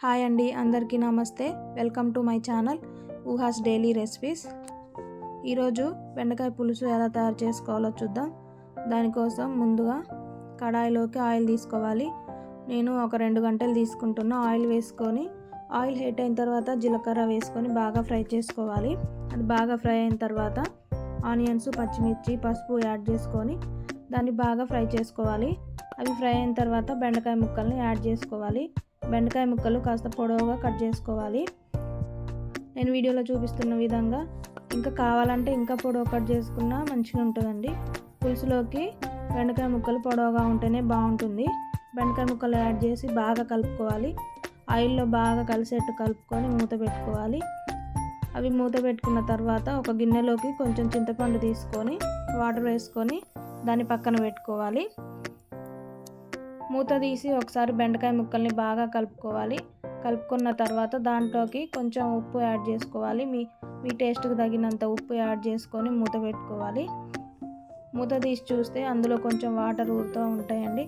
Hi అండి, అందరికీ నమస్తే. Welcome to my channel Ooha's daily recipes. ఈరోజు బెండకాయ పులుసు ఎలా తయారు చేసుకోవాలో చూద్దాం. దానికోసం ముందుగా కడాయిలోకి ఆయిల్ తీసుకోవాలి. నేను ఒక 2 గంటలు తీసుకుంటున్న ఆయిల్ వేసుకొని, ఆయిల్ హీట్ అయిన తర్వాత జీలకర్ర వేసుకొని బాగా ఫ్రై చేసుకోవాలి. అది బాగా ఫ్రై అయిన తర్వాత ఆనియన్స్, పచ్చిమిర్చి, పసుపు యాడ్ చేసుకొని దాన్ని బాగా ఫ్రై చేసుకోవాలి. అవి ఫ్రై అయిన తర్వాత బెండకాయ ముక్కల్ని యాడ్ చేసుకోవాలి. బెండకాయ ముక్కలు కాస్త పొడవుగా కట్ చేసుకోవాలి. నేను వీడియోలో చూపిస్తున్న విధంగా ఇంకా కావాలంటే ఇంకా పొడవు కట్ చేసుకున్నా మంచిగా ఉంటుందండి. పులుసులోకి బెండకాయ ముక్కలు పొడవుగా ఉంటేనే బాగుంటుంది. బెండకాయ ముక్కలు యాడ్ చేసి బాగా కలుపుకోవాలి. ఆయిల్లో బాగా కలిసేట్టు కలుపుకొని మూత పెట్టుకోవాలి. అవి మూత పెట్టుకున్న తర్వాత ఒక గిన్నెలోకి కొంచెం చింతపండు తీసుకొని వాటర్ వేసుకొని దాన్ని పక్కన పెట్టుకోవాలి. మూత తీసి ఒకసారి బెండకాయ ముక్కల్ని బాగా కలుపుకోవాలి. కలుపుకున్న తర్వాత దాంట్లోకి కొంచెం ఉప్పు యాడ్ చేసుకోవాలి. మీ టేస్ట్కి తగినంత ఉప్పు యాడ్ చేసుకొని మూత పెట్టుకోవాలి. మూత తీసి చూస్తే అందులో కొంచెం వాటర్ ఊరుతూ ఉంటాయండి.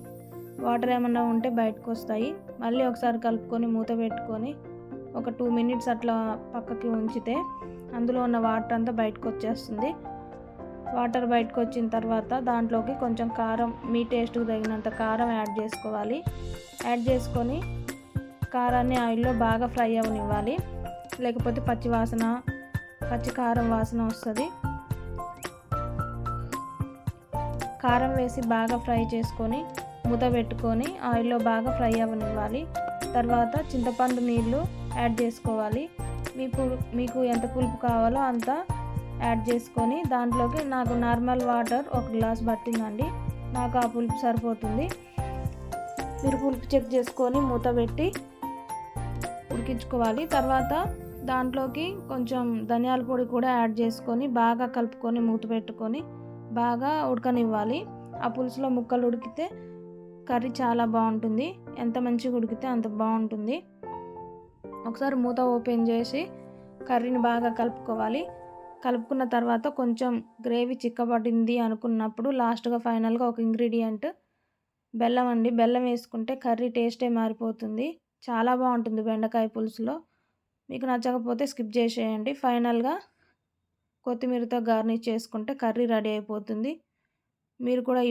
వాటర్ ఏమన్నా ఉంటే బయటకు వస్తాయి. మళ్ళీ ఒకసారి కలుపుకొని మూత పెట్టుకొని ఒక 2 మినిట్స్ అట్లా పక్కకి ఉంచితే అందులో ఉన్న వాటర్ అంతా బయటకు వచ్చేస్తుంది. వాటర్ బయటకు వచ్చిన తర్వాత దాంట్లోకి కొంచెం కారం, మీ టేస్ట్కి తగినంత కారం యాడ్ చేసుకోవాలి. యాడ్ చేసుకొని కారాన్ని ఆయిల్లో బాగా ఫ్రై అవ్వనివ్వాలి. లేకపోతే పచ్చి కారం వాసన వస్తుంది. కారం వేసి బాగా ఫ్రై చేసుకొని మూత పెట్టుకొని ఆయిల్లో బాగా ఫ్రై అవ్వనివ్వాలి. తర్వాత చింతపండు నీళ్ళు యాడ్ చేసుకోవాలి. మీకు ఎంత పులుపు కావాలో అంత యాడ్ చేసుకొని దాంట్లోకి నాకు నార్మల్ వాటర్ 1 గ్లాస్ పట్టిందండి. నాకు ఆ పులుపు సరిపోతుంది. మీరు పులుపు చెక్ చేసుకొని మూత పెట్టి ఉడికించుకోవాలి. తర్వాత దాంట్లోకి కొంచెం ధనియాల పొడి కూడా యాడ్ చేసుకొని బాగా కలుపుకొని మూత పెట్టుకొని బాగా ఉడకనివ్వాలి. ఆ పులుసులో ముక్కలు ఉడికితే కర్రీ చాలా బాగుంటుంది. ఎంత మంచిగా ఉడికితే అంత బాగుంటుంది. ఒకసారి మూత ఓపెన్ చేసి కర్రీని బాగా కలుపుకోవాలి. కలుపుకున్న తర్వాత కొంచెం గ్రేవీ చిక్కబడింది అనుకున్నప్పుడు లాస్ట్గా ఫైనల్గా ఒక ఇంగ్రీడియంట్ బెల్లం అండి. బెల్లం వేసుకుంటే కర్రీ టేస్టే మారిపోతుంది. చాలా బాగుంటుంది బెండకాయ పులుసులో. మీకు నచ్చకపోతే స్కిప్ చేసేయండి. ఫైనల్గా కొత్తిమీరతో గార్నిష్ చేసుకుంటే కర్రీ రెడీ అయిపోతుంది. మీరు కూడా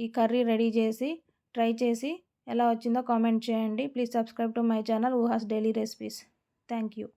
ఈ కర్రీ రెడీ చేసి ట్రై చేసి ఎలా వచ్చిందో కామెంట్ చేయండి. Please subscribe to my channel Ooha's daily recipes. Thank you.